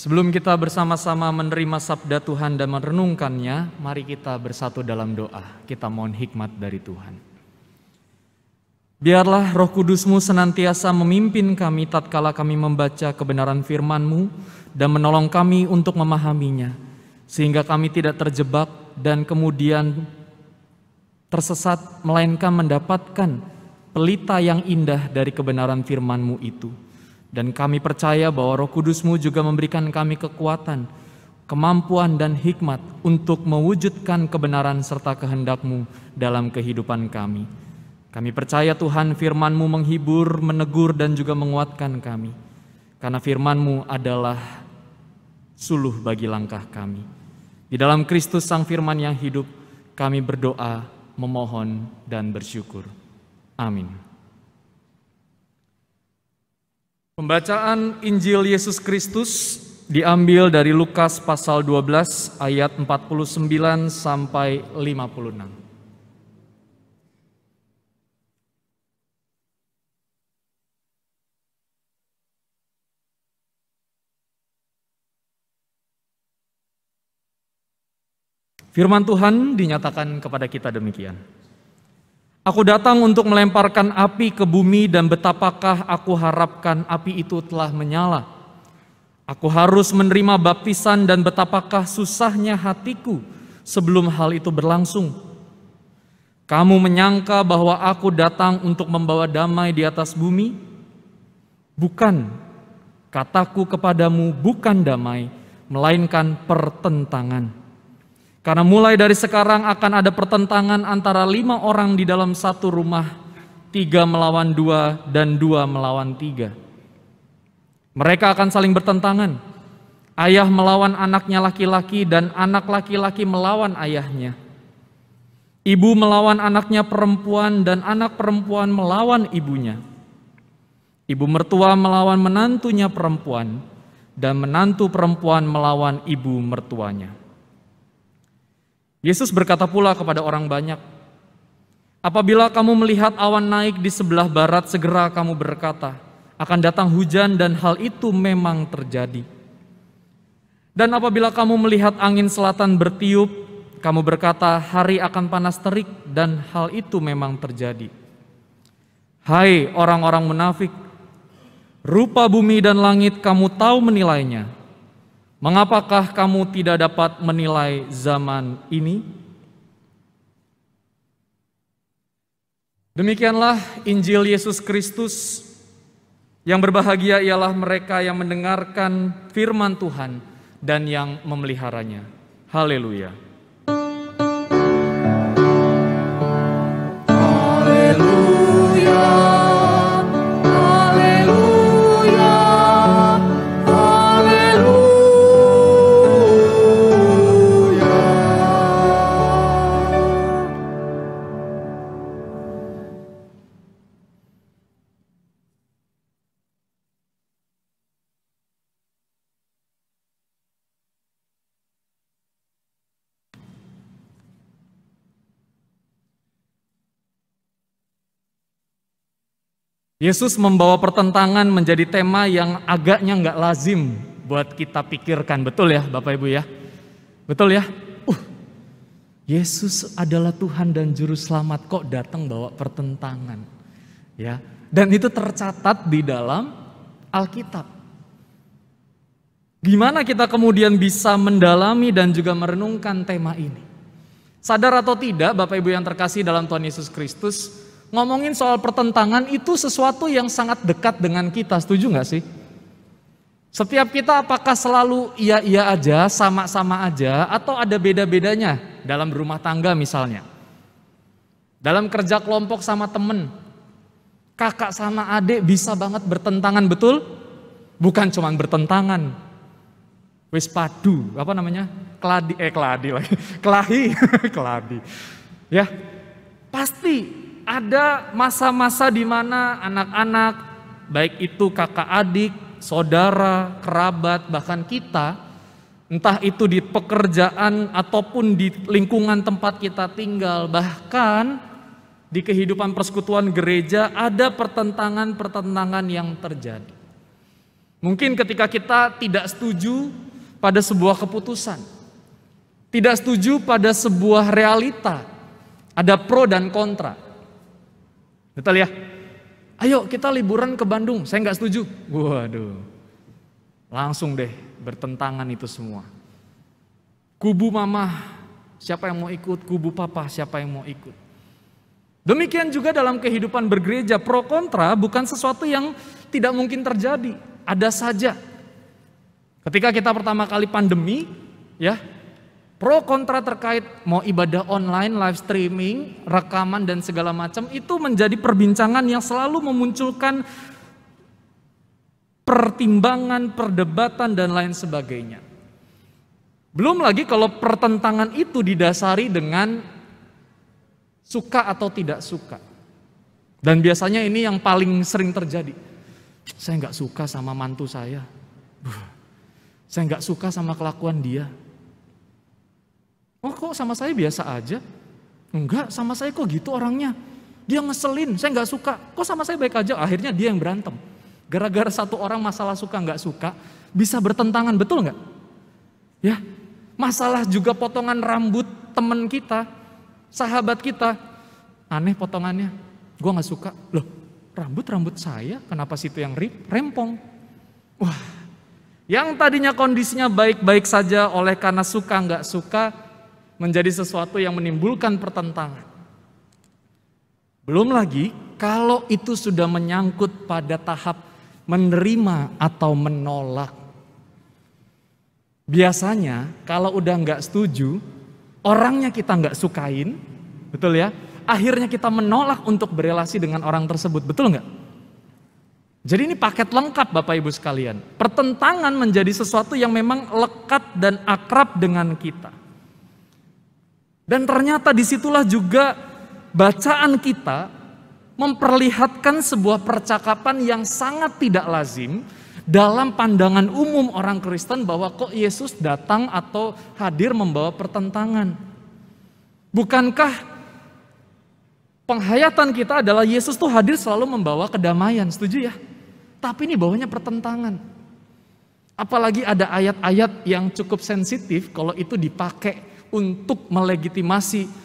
Sebelum kita bersama-sama menerima sabda Tuhan dan merenungkannya, mari kita bersatu dalam doa. Kita mohon hikmat dari Tuhan. Biarlah Roh Kudus-Mu senantiasa memimpin kami tatkala kami membaca kebenaran firman-Mu dan menolong kami untuk memahaminya, sehingga kami tidak terjebak dan kemudian tersesat, melainkan mendapatkan pelita yang indah dari kebenaran firman-Mu itu. Dan kami percaya bahwa Roh Kudus-Mu juga memberikan kami kekuatan, kemampuan dan hikmat untuk mewujudkan kebenaran serta kehendak-Mu dalam kehidupan kami. Kami percaya Tuhan firman-Mu menghibur, menegur dan juga menguatkan kami. Karena firman-Mu adalah suluh bagi langkah kami. Di dalam Kristus Sang Firman yang hidup, kami berdoa, memohon dan bersyukur. Amin. Pembacaan Injil Yesus Kristus diambil dari Lukas pasal 12 ayat 49 sampai 56. Firman Tuhan dinyatakan kepada kita demikian. Aku datang untuk melemparkan api ke bumi dan betapakah aku harapkan api itu telah menyala. Aku harus menerima baptisan dan betapakah susahnya hatiku sebelum hal itu berlangsung. Kamu menyangka bahwa aku datang untuk membawa damai di atas bumi? Bukan, kataku kepadamu bukan damai, melainkan pertentangan. Karena mulai dari sekarang akan ada pertentangan antara 5 orang di dalam satu rumah, 3 melawan 2 dan 2 melawan 3. Mereka akan saling bertentangan. Ayah melawan anaknya laki-laki dan anak laki-laki melawan ayahnya. Ibu melawan anaknya perempuan dan anak perempuan melawan ibunya. Ibu mertua melawan menantunya perempuan dan menantu perempuan melawan ibu mertuanya. Yesus berkata pula kepada orang banyak, apabila kamu melihat awan naik di sebelah barat, segera kamu berkata, akan datang hujan dan hal itu memang terjadi. Dan apabila kamu melihat angin selatan bertiup, kamu berkata, hari akan panas terik dan hal itu memang terjadi. Hai orang-orang munafik, rupa bumi dan langit kamu tahu menilainya. Mengapakah kamu tidak dapat menilai zaman ini? Demikianlah Injil Yesus Kristus. Yang berbahagia ialah mereka yang mendengarkan firman Tuhan dan yang memeliharanya. Haleluya. Haleluya. Yesus membawa pertentangan menjadi tema yang agaknya nggak lazim buat kita pikirkan, betul ya Bapak Ibu ya? Betul ya? Yesus adalah Tuhan dan Juru Selamat, kok datang bawa pertentangan? Ya, dan itu tercatat di dalam Alkitab. Gimana kita kemudian bisa mendalami dan juga merenungkan tema ini? Sadar atau tidak Bapak Ibu yang terkasih dalam Tuhan Yesus Kristus, ngomongin soal pertentangan itu sesuatu yang sangat dekat dengan kita, setuju gak sih? Setiap kita apakah selalu iya-iya aja, sama-sama aja, atau ada beda-bedanya dalam rumah tangga misalnya? Dalam kerja kelompok sama temen, kakak sama adik bisa banget bertentangan, betul? Bukan cuma bertentangan, wis padu, apa namanya? Kelahi, keladi. Ya, pasti ada masa-masa di mana anak-anak, baik itu kakak adik, saudara, kerabat, bahkan kita, entah itu di pekerjaan ataupun di lingkungan tempat kita tinggal, bahkan di kehidupan persekutuan gereja ada pertentangan-pertentangan yang terjadi. Mungkin ketika kita tidak setuju pada sebuah keputusan, tidak setuju pada sebuah realita, ada pro dan kontra. Betul ya? Ayo kita liburan ke Bandung, saya nggak setuju. Waduh, langsung deh bertentangan itu semua. Kubu mama, siapa yang mau ikut? Kubu papa, siapa yang mau ikut? Demikian juga dalam kehidupan bergereja, pro kontra bukan sesuatu yang tidak mungkin terjadi. Ada saja. Ketika kita pertama kali pandemi, ya, pro kontra terkait mau ibadah online, live streaming, rekaman dan segala macam itu menjadi perbincangan yang selalu memunculkan pertimbangan, perdebatan dan lain sebagainya. Belum lagi kalau pertentangan itu didasari dengan suka atau tidak suka. Dan biasanya ini yang paling sering terjadi. Saya nggak suka sama mantu saya. Saya nggak suka sama kelakuan dia. Oh kok sama saya biasa aja? Enggak, sama saya kok gitu orangnya. Dia ngeselin, saya nggak suka. Kok sama saya baik aja? Akhirnya dia yang berantem. Gara-gara satu orang masalah suka nggak suka, bisa bertentangan, betul nggak? Ya, masalah juga potongan rambut teman kita, sahabat kita. Aneh potongannya, gue nggak suka. Loh, rambut saya, kenapa situ yang rempong? Wah, yang tadinya kondisinya baik-baik saja oleh karena suka nggak suka, menjadi sesuatu yang menimbulkan pertentangan. Belum lagi kalau itu sudah menyangkut pada tahap menerima atau menolak. Biasanya kalau udah nggak setuju, orangnya kita nggak sukain, betul ya? Akhirnya kita menolak untuk berelasi dengan orang tersebut, betul nggak? Jadi ini paket lengkap Bapak Ibu sekalian. Pertentangan menjadi sesuatu yang memang lekat dan akrab dengan kita. Dan ternyata disitulah juga bacaan kita memperlihatkan sebuah percakapan yang sangat tidak lazim dalam pandangan umum orang Kristen bahwa kok Yesus datang atau hadir membawa pertentangan. Bukankah penghayatan kita adalah Yesus tuh hadir selalu membawa kedamaian, setuju ya? Tapi ini bawanya pertentangan. Apalagi ada ayat-ayat yang cukup sensitif kalau itu dipakai untuk melegitimasi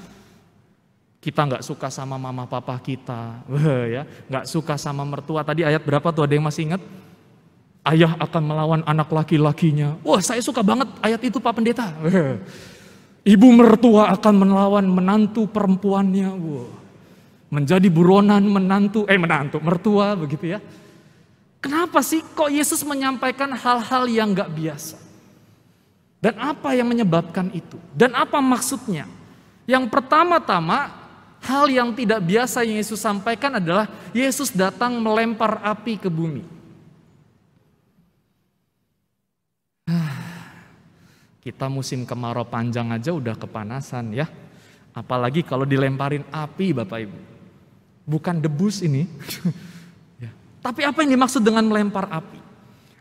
kita nggak suka sama mama papa kita, ya, nggak suka sama mertua. Tadi ayat berapa tuh, ada yang masih ingat? Ayah akan melawan anak laki-lakinya. Wah, saya suka banget ayat itu Pak Pendeta. Ibu mertua akan melawan menantu perempuannya. Wah, menjadi buronan mertua begitu ya. Kenapa sih kok Yesus menyampaikan hal-hal yang gak biasa? Dan apa yang menyebabkan itu? Dan apa maksudnya? Yang pertama-tama, hal yang tidak biasa yang Yesus sampaikan adalah Yesus datang melempar api ke bumi. Kita musim kemarau panjang aja udah kepanasan ya. Apalagi kalau dilemparin api Bapak Ibu. Bukan debus ini. Tapi apa yang dimaksud dengan melempar api?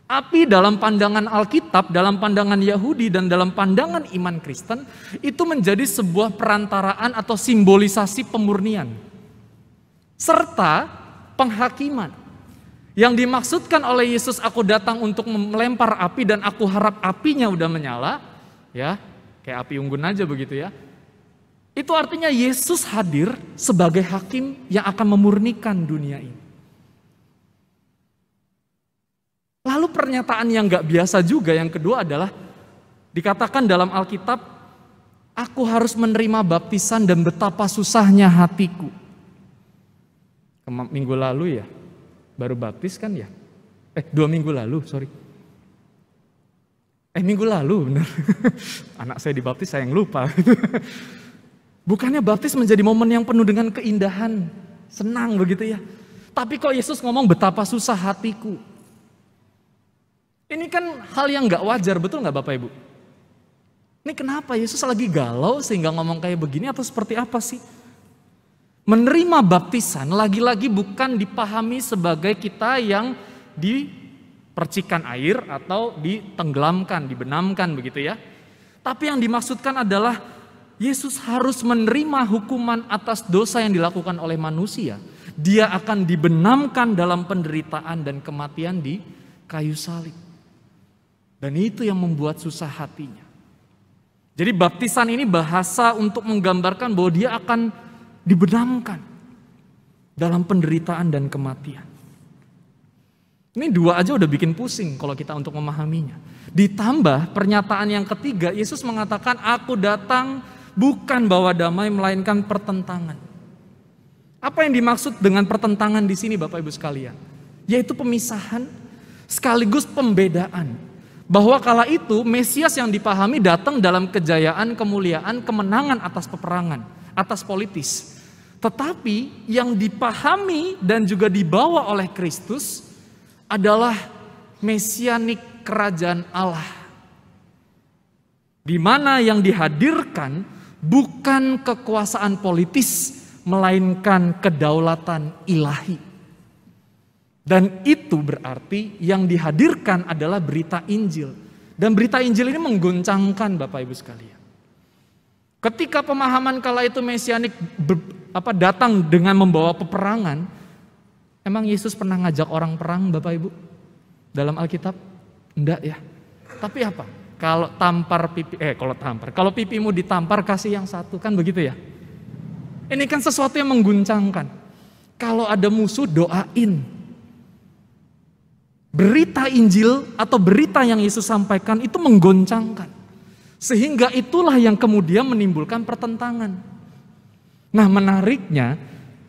Api dalam pandangan Alkitab, dalam pandangan Yahudi, dan dalam pandangan iman Kristen, itu menjadi sebuah perantaraan atau simbolisasi pemurnian. Serta penghakiman. Yang dimaksudkan oleh Yesus, aku datang untuk melempar api dan aku harap apinya udah menyala. Ya, kayak api unggun aja begitu ya. Itu artinya Yesus hadir sebagai hakim yang akan memurnikan dunia ini. Lalu pernyataan yang gak biasa juga yang kedua adalah dikatakan dalam Alkitab, aku harus menerima baptisan dan betapa susahnya hatiku. Minggu lalu ya, baru baptis kan ya? 2 minggu lalu, sorry. Minggu lalu benar. Anak saya dibaptis saya yang lupa. Bukannya baptis menjadi momen yang penuh dengan keindahan, senang begitu ya. Tapi kok Yesus ngomong betapa susah hatiku. Ini kan hal yang gak wajar, betul gak Bapak Ibu? Ini kenapa Yesus lagi galau sehingga ngomong kayak begini atau seperti apa sih? Menerima baptisan lagi-lagi bukan dipahami sebagai kita yang dipercikan air atau ditenggelamkan, dibenamkan begitu ya. Tapi yang dimaksudkan adalah Yesus harus menerima hukuman atas dosa yang dilakukan oleh manusia. Dia akan dibenamkan dalam penderitaan dan kematian di kayu salib. Dan itu yang membuat susah hatinya. Jadi baptisan ini bahasa untuk menggambarkan bahwa dia akan dibenamkan dalam penderitaan dan kematian. Ini dua aja udah bikin pusing kalau kita untuk memahaminya. Ditambah pernyataan yang ketiga, Yesus mengatakan, aku datang bukan bawa damai melainkan pertentangan. Apa yang dimaksud dengan pertentangan di sini Bapak Ibu sekalian? Yaitu pemisahan sekaligus pembedaan. Bahwa kala itu Mesias yang dipahami datang dalam kejayaan, kemuliaan, kemenangan atas peperangan, atas politis. Tetapi yang dipahami dan juga dibawa oleh Kristus adalah mesianik kerajaan Allah. Di mana yang dihadirkan bukan kekuasaan politis, melainkan kedaulatan ilahi. Dan itu berarti yang dihadirkan adalah berita Injil. Dan berita Injil ini menggoncangkan Bapak Ibu sekalian. Ketika pemahaman kala itu mesianik datang dengan membawa peperangan, emang Yesus pernah ngajak orang perang Bapak Ibu? Dalam Alkitab? Enggak ya. Tapi apa? Kalau pipimu ditampar kasih yang satu, kan begitu ya? Ini kan sesuatu yang mengguncangkan. Kalau ada musuh doain. Berita Injil atau berita yang Yesus sampaikan itu menggoncangkan. Sehingga itulah yang kemudian menimbulkan pertentangan. Nah menariknya,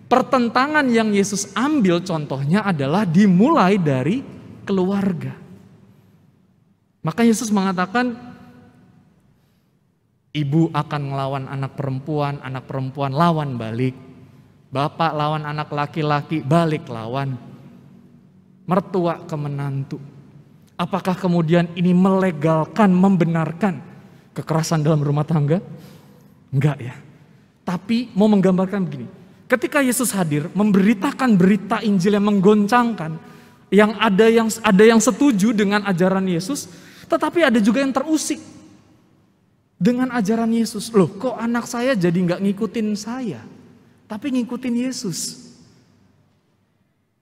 pertentangan yang Yesus ambil contohnya adalah dimulai dari keluarga. Maka Yesus mengatakan, ibu akan melawan anak perempuan lawan balik. Bapak lawan anak laki-laki, balik lawan. Mertua ke menantu. Apakah kemudian ini melegalkan, membenarkan kekerasan dalam rumah tangga? Enggak ya. Tapi mau menggambarkan begini. Ketika Yesus hadir memberitakan berita Injil yang menggoncangkan, yang ada yang setuju dengan ajaran Yesus, tetapi ada juga yang terusik dengan ajaran Yesus. Loh, kok anak saya jadi enggak ngikutin saya, tapi ngikutin Yesus?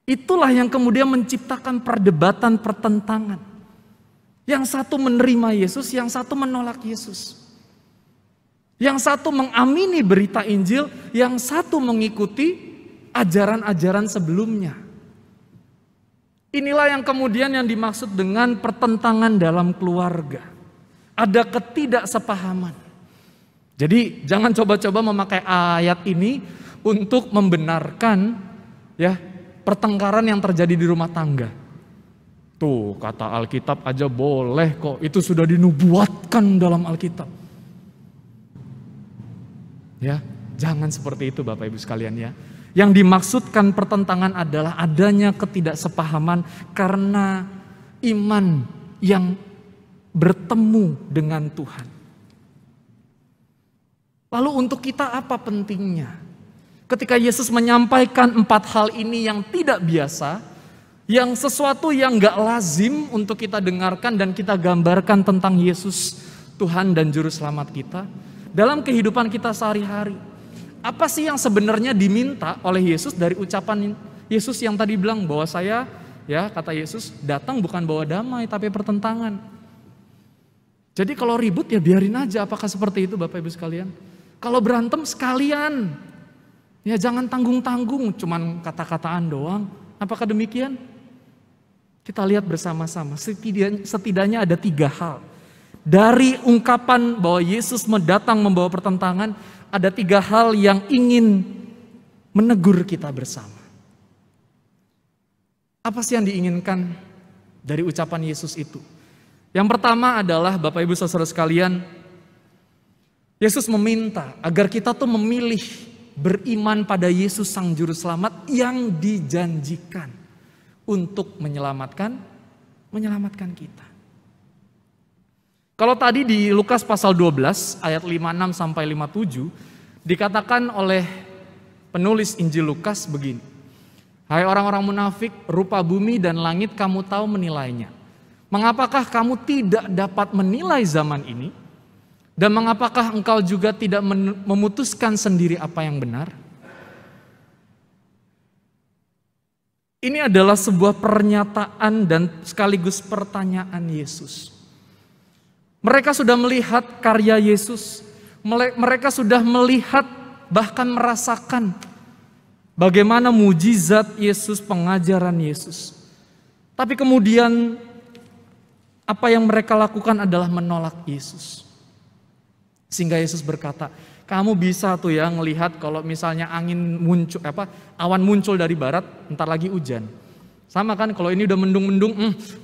Itulah yang kemudian menciptakan perdebatan, pertentangan. Yang satu menerima Yesus, yang satu menolak Yesus. Yang satu mengamini berita Injil, yang satu mengikuti ajaran-ajaran sebelumnya. Inilah yang kemudian yang dimaksud dengan pertentangan dalam keluarga. Ada ketidaksepahaman. Jadi jangan coba-coba memakai ayat ini untuk membenarkan pertengkaran yang terjadi di rumah tangga. Tuh kata Alkitab aja boleh kok, itu sudah dinubuatkan dalam Alkitab. Ya, jangan seperti itu Bapak Ibu sekalian ya. Yang dimaksudkan pertentangan adalah adanya ketidaksepahaman karena iman yang bertemu dengan Tuhan. Lalu untuk kita apa pentingnya? Ketika Yesus menyampaikan 4 hal ini yang tidak biasa, yang sesuatu yang gak lazim untuk kita dengarkan dan kita gambarkan tentang Yesus, Tuhan dan Juru Selamat kita, dalam kehidupan kita sehari-hari. Apa sih yang sebenarnya diminta oleh Yesus dari ucapan Yesus yang tadi bilang bahwa saya, kata Yesus, datang bukan bawa damai tapi pertentangan. Jadi kalau ribut ya biarin aja, apakah seperti itu Bapak Ibu sekalian? Kalau berantem sekalian. Ya jangan tanggung-tanggung, cuman kata-kataan doang. Apakah demikian? Kita lihat bersama-sama, setidaknya ada 3 hal. Dari ungkapan bahwa Yesus datang membawa pertentangan, ada 3 hal yang ingin menegur kita bersama. Apa sih yang diinginkan dari ucapan Yesus itu? Yang pertama adalah Bapak Ibu Saudara sekalian, Yesus meminta agar kita tuh memilih beriman pada Yesus Sang Juru Selamat yang dijanjikan untuk menyelamatkan kita. Kalau tadi di Lukas pasal 12 ayat 56 sampai 57 dikatakan oleh penulis Injil Lukas begini. Hai orang-orang munafik, rupa bumi dan langit kamu tahu menilainya. Mengapakah kamu tidak dapat menilai zaman ini? Dan mengapakah engkau juga tidak memutuskan sendiri apa yang benar? Ini adalah sebuah pernyataan dan sekaligus pertanyaan Yesus. Mereka sudah melihat karya Yesus, mereka sudah melihat bahkan merasakan bagaimana mujizat Yesus, pengajaran Yesus. Tapi kemudian apa yang mereka lakukan adalah menolak Yesus. Sehingga Yesus berkata, kamu bisa tuh ya ngelihat kalau misalnya angin muncul, awan muncul dari barat, ntar lagi hujan. Sama kan kalau ini udah mendung-mendung,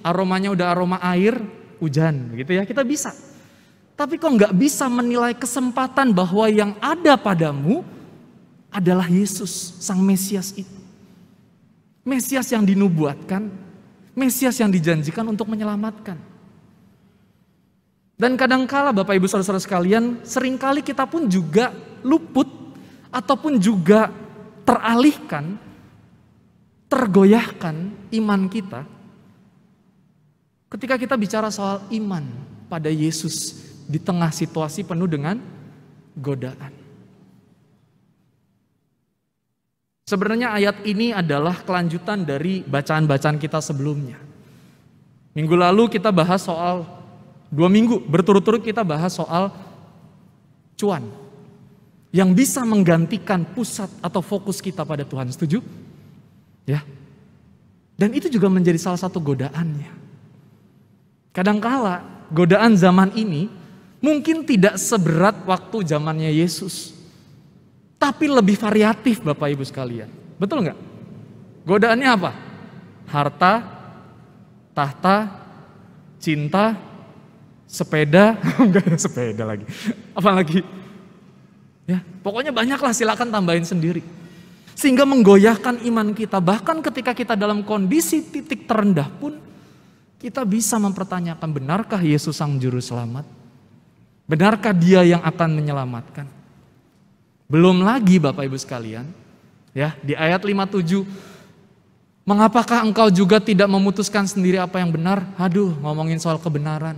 aromanya udah aroma air, hujan gitu ya, kita bisa. Tapi kok nggak bisa menilai kesempatan bahwa yang ada padamu adalah Yesus, Sang Mesias itu. Mesias yang dinubuatkan, Mesias yang dijanjikan untuk menyelamatkan. Dan kadangkala Bapak Ibu Saudara-saudara sekalian, seringkali kita pun juga luput ataupun juga teralihkan, tergoyahkan iman kita ketika kita bicara soal iman pada Yesus di tengah situasi penuh dengan godaan. Sebenarnya ayat ini adalah kelanjutan dari bacaan-bacaan kita sebelumnya. Minggu lalu kita bahas soal 2 minggu berturut-turut kita bahas soal cuan yang bisa menggantikan pusat atau fokus kita pada Tuhan. Setuju? Ya. Dan itu juga menjadi salah satu godaannya. Kadangkala godaan zaman ini mungkin tidak seberat waktu zamannya Yesus, tapi lebih variatif Bapak Ibu sekalian. Betul nggak? Godaannya apa? Harta, tahta, cinta, sepeda, enggak sepeda lagi. Apalagi? Ya, pokoknya banyaklah, silakan tambahin sendiri. Sehingga menggoyahkan iman kita, bahkan ketika kita dalam kondisi titik terendah pun kita bisa mempertanyakan, benarkah Yesus Sang Juru Selamat? Benarkah Dia yang akan menyelamatkan? Belum lagi Bapak Ibu sekalian, ya, di ayat 57, mengapakah engkau juga tidak memutuskan sendiri apa yang benar? Aduh, ngomongin soal kebenaran.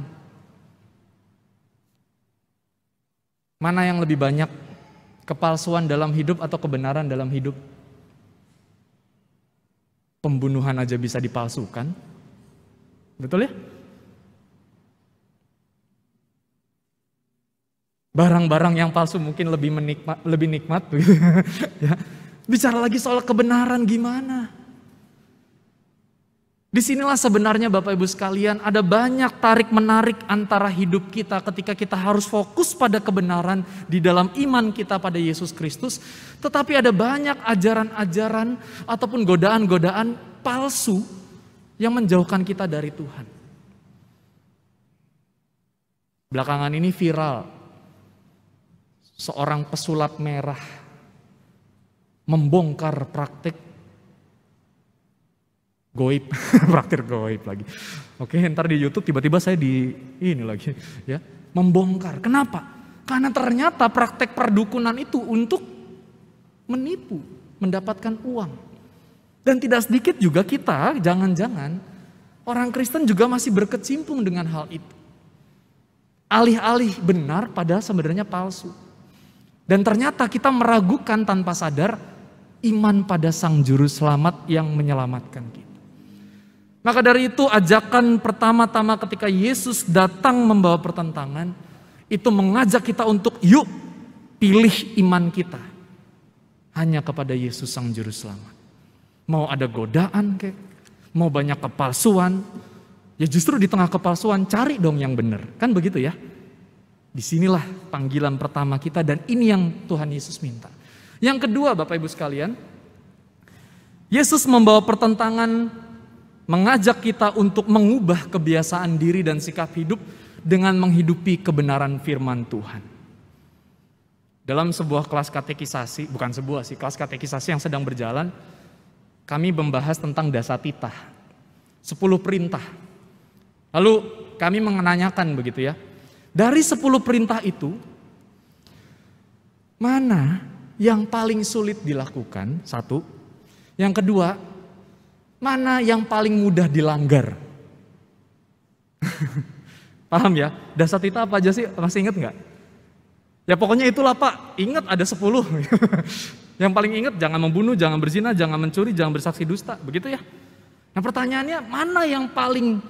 Mana yang lebih banyak, kepalsuan dalam hidup atau kebenaran dalam hidup? Pembunuhan aja bisa dipalsukan. Betul ya? Barang-barang yang palsu mungkin lebih nikmat gitu. Ya. Bicara lagi soal kebenaran gimana? Disinilah sebenarnya Bapak Ibu sekalian ada banyak tarik-menarik antara hidup kita ketika kita harus fokus pada kebenaran di dalam iman kita pada Yesus Kristus. Tetapi ada banyak ajaran-ajaran ataupun godaan-godaan palsu yang menjauhkan kita dari Tuhan. Belakangan ini viral, seorang pesulap merah membongkar praktik goib, praktik goib lagi. Oke, ntar di YouTube tiba-tiba saya ini lagi, ya, membongkar. Kenapa? Karena ternyata praktek perdukunan itu untuk menipu, mendapatkan uang. Dan tidak sedikit juga kita, jangan-jangan orang Kristen juga masih berkecimpung dengan hal itu. Alih-alih benar padahal sebenarnya palsu. Dan ternyata kita meragukan tanpa sadar iman pada Sang Juru Selamat yang menyelamatkan kita. Maka dari itu ajakan pertama-tama ketika Yesus datang membawa pertentangan, itu mengajak kita untuk yuk pilih iman kita hanya kepada Yesus Sang Juru Selamat. Mau ada godaan kek, mau banyak kepalsuan, ya justru di tengah kepalsuan cari dong yang benar. Kan begitu ya? Disinilah panggilan pertama kita dan ini yang Tuhan Yesus minta. Yang kedua Bapak Ibu sekalian, Yesus membawa pertentangan, mengajak kita untuk mengubah kebiasaan diri dan sikap hidup dengan menghidupi kebenaran firman Tuhan. Dalam sebuah kelas katekisasi, bukan sebuah sih, kelas katekisasi yang sedang berjalan, kami membahas tentang dasatitah, 10 perintah. Lalu kami menanyakan begitu ya, dari 10 perintah itu, mana yang paling sulit dilakukan? Satu. Yang kedua, mana yang paling mudah dilanggar? Paham ya? Dasatitah apa aja sih? Masih ingat nggak? Ya pokoknya itulah Pak, ingat ada 10. Yang paling ingat jangan membunuh, jangan berzina, jangan mencuri, jangan bersaksi dusta, begitu ya. Nah pertanyaannya mana yang paling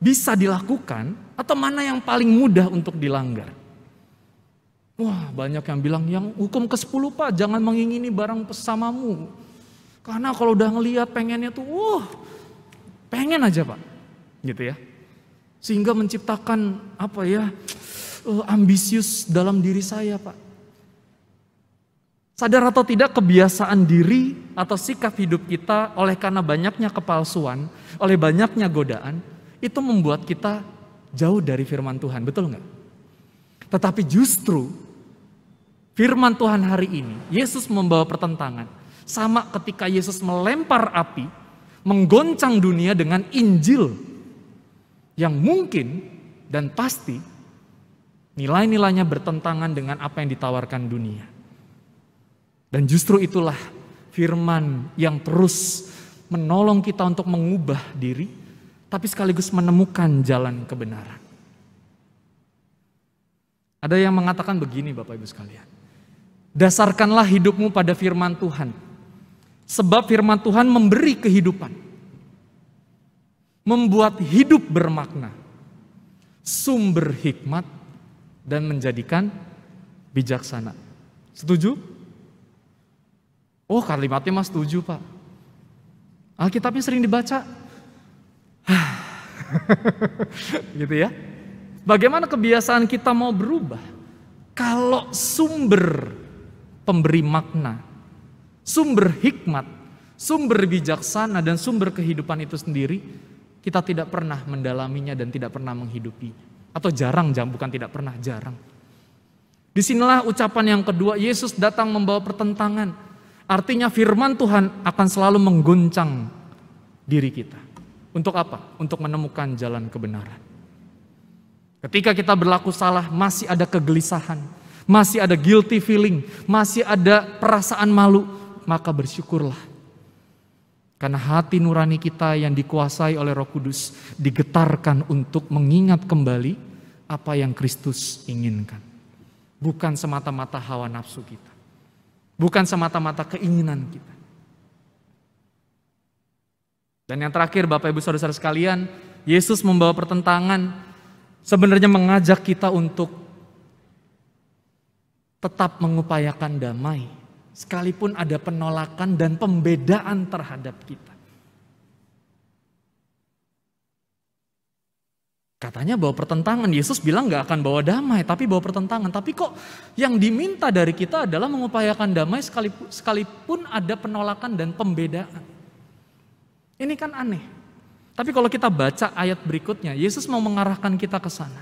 bisa dilakukan atau mana yang paling mudah untuk dilanggar? Wah banyak yang bilang yang hukum ke-10 Pak, jangan mengingini barang sesamamu. Karena kalau udah ngelihat pengennya tuh, pengen aja Pak, gitu ya. Sehingga menciptakan ambisius dalam diri saya Pak. Sadar atau tidak kebiasaan diri atau sikap hidup kita oleh karena banyaknya kepalsuan, oleh banyaknya godaan, itu membuat kita jauh dari firman Tuhan, betul nggak? Tetapi justru firman Tuhan hari ini, Yesus membawa pertentangan. Sama ketika Yesus melempar api, menggoncang dunia dengan Injil yang mungkin dan pasti nilai-nilainya bertentangan dengan apa yang ditawarkan dunia. Dan justru itulah firman yang terus menolong kita untuk mengubah diri, tapi sekaligus menemukan jalan kebenaran. Ada yang mengatakan begini Bapak Ibu sekalian, dasarkanlah hidupmu pada firman Tuhan, sebab firman Tuhan memberi kehidupan, membuat hidup bermakna, sumber hikmat, dan menjadikan bijaksana. Setuju? Oh kalimatnya mas setuju Pak. Alkitabnya sering dibaca. Gitu ya. Bagaimana kebiasaan kita mau berubah? Kalau sumber pemberi makna, sumber hikmat, sumber bijaksana dan sumber kehidupan itu sendiri, kita tidak pernah mendalaminya dan tidak pernah menghidupi. Atau jarang, bukan tidak pernah, jarang. Disinilah ucapan yang kedua, Yesus datang membawa pertentangan. Artinya firman Tuhan akan selalu mengguncang diri kita. Untuk apa? Untuk menemukan jalan kebenaran. Ketika kita berlaku salah, masih ada kegelisahan, masih ada guilty feeling, masih ada perasaan malu, maka bersyukurlah. Karena hati nurani kita yang dikuasai oleh Roh Kudus digetarkan untuk mengingat kembali apa yang Kristus inginkan. Bukan semata-mata hawa nafsu kita. Bukan semata-mata keinginan kita. Dan yang terakhir Bapak Ibu Saudara sekalian, Yesus membawa pertentangan sebenarnya mengajak kita untuk tetap mengupayakan damai. Sekalipun ada penolakan dan pembedaan terhadap kita. Katanya bawa pertentangan, Yesus bilang gak akan bawa damai, tapi bawa pertentangan. Tapi kok yang diminta dari kita adalah mengupayakan damai sekalipun ada penolakan dan pembedaan. Ini kan aneh. Tapi kalau kita baca ayat berikutnya, Yesus mau mengarahkan kita ke sana.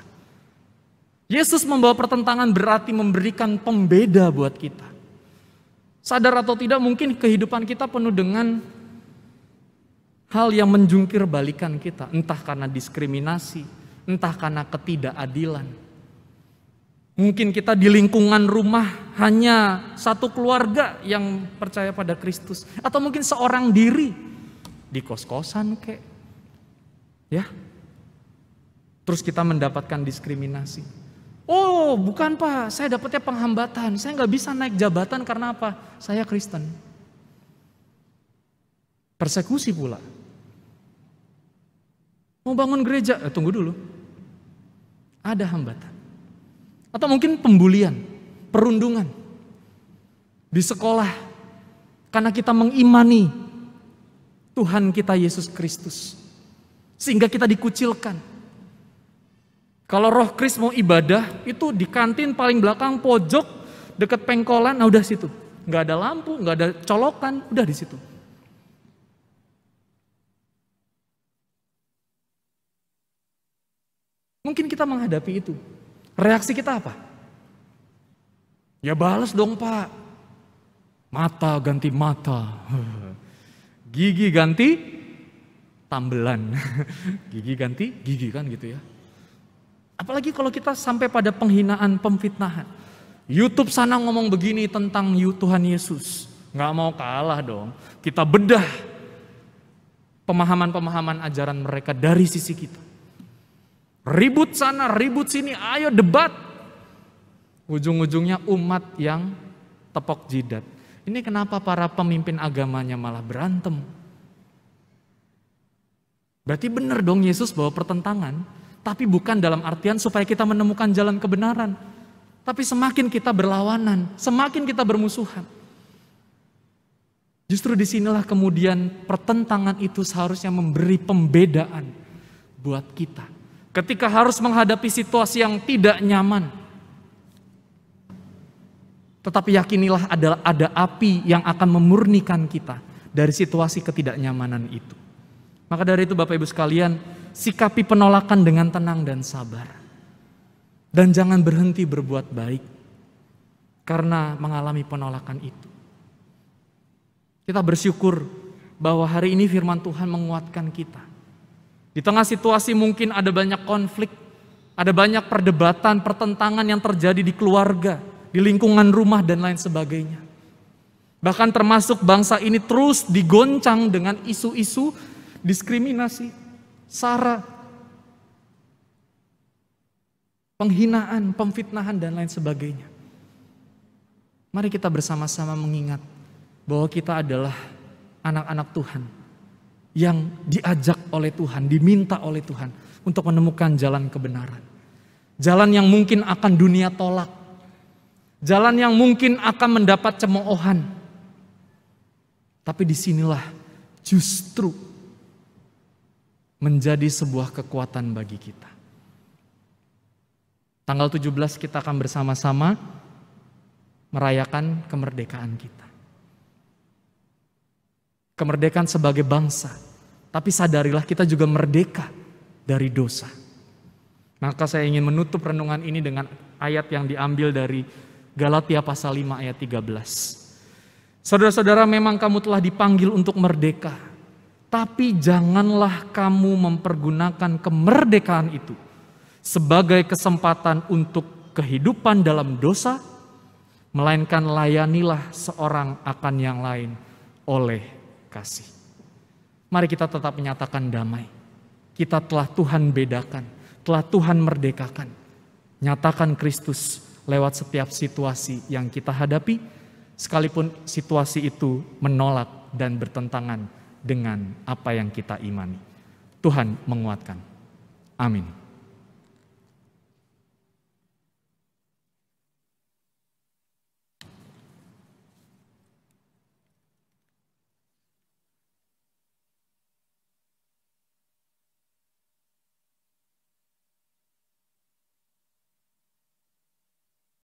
Yesus membawa pertentangan berarti memberikan pembeda buat kita. Sadar atau tidak mungkin kehidupan kita penuh dengan hal yang menjungkir balikan kita. Entah karna diskriminasi, entah karena ketidakadilan. Mungkin kita di lingkungan rumah hanya satu keluarga yang percaya pada Kristus. Atau mungkin seorang diri di kos-kosan kek. Ya. Terus kita mendapatkan diskriminasi. Oh bukan Pak, saya dapatnya penghambatan. Saya gak bisa naik jabatan karena apa? Saya Kristen. Persekusi pula. Mau bangun gereja, tunggu dulu. Ada hambatan. Atau mungkin pembulian, perundungan. Di sekolah, karena kita mengimani Tuhan kita Yesus Kristus. Sehingga kita dikucilkan. Kalau Roh Kris mau ibadah, itu di kantin paling belakang pojok, dekat pengkolan, nah udah situ. Gak ada lampu, gak ada colokan, udah di situ. Mungkin kita menghadapi itu. Reaksi kita apa? Ya balas dong Pak. Mata ganti mata. Gigi ganti tambelan. Gigi ganti gigi kan gitu ya. Apalagi kalau kita sampai pada penghinaan, pemfitnahan. YouTube sana ngomong begini tentang Tuhan Yesus. Gak mau kalah dong. Kita bedah pemahaman-pemahaman ajaran mereka dari sisi kita. Ribut sana, ribut sini, ayo debat. Ujung-ujungnya umat yang tepok jidat. Ini kenapa para pemimpin agamanya malah berantem? Berarti benar dong Yesus bawa pertentangan, tapi bukan dalam artian supaya kita menemukan jalan kebenaran. Tapi semakin kita berlawanan, semakin kita bermusuhan. Justru disinilah kemudian pertentangan itu seharusnya memberi pembedaan buat kita. Ketika harus menghadapi situasi yang tidak nyaman. Tetapi yakinilah ada api yang akan memurnikan kita dari situasi ketidaknyamanan itu. Maka dari itu Bapak Ibu sekalian, sikapi penolakan dengan tenang dan sabar. Dan jangan berhenti berbuat baik karena mengalami penolakan itu. Kita bersyukur bahwa hari ini firman Tuhan menguatkan kita. Di tengah situasi mungkin ada banyak konflik, ada banyak perdebatan, pertentangan yang terjadi di keluarga, di lingkungan rumah dan lain sebagainya. Bahkan termasuk bangsa ini terus digoncang dengan isu-isu diskriminasi, sara, penghinaan, pemfitnahan dan lain sebagainya. Mari kita bersama-sama mengingat bahwa kita adalah anak-anak Tuhan yang diajak oleh Tuhan, diminta oleh Tuhan untuk menemukan jalan kebenaran. Jalan yang mungkin akan dunia tolak. Jalan yang mungkin akan mendapat cemoohan. Tapi disinilah justru menjadi sebuah kekuatan bagi kita. Tanggal 17 kita akan bersama-sama merayakan kemerdekaan kita. Kemerdekaan sebagai bangsa. Tapi sadarilah kita juga merdeka dari dosa. Maka saya ingin menutup renungan ini dengan ayat yang diambil dari Galatia pasal 5 ayat 13. Saudara-saudara, memang kamu telah dipanggil untuk merdeka. Tapi janganlah kamu mempergunakan kemerdekaan itu sebagai kesempatan untuk kehidupan dalam dosa, melainkan layanilah seorang akan yang lain oleh kasih. Mari kita tetap menyatakan damai. Kita telah Tuhan bedakan, telah Tuhan merdekakan. Nyatakan Kristus lewat setiap situasi yang kita hadapi, sekalipun situasi itu menolak dan bertentangan dengan apa yang kita imani. Tuhan menguatkan. Amin.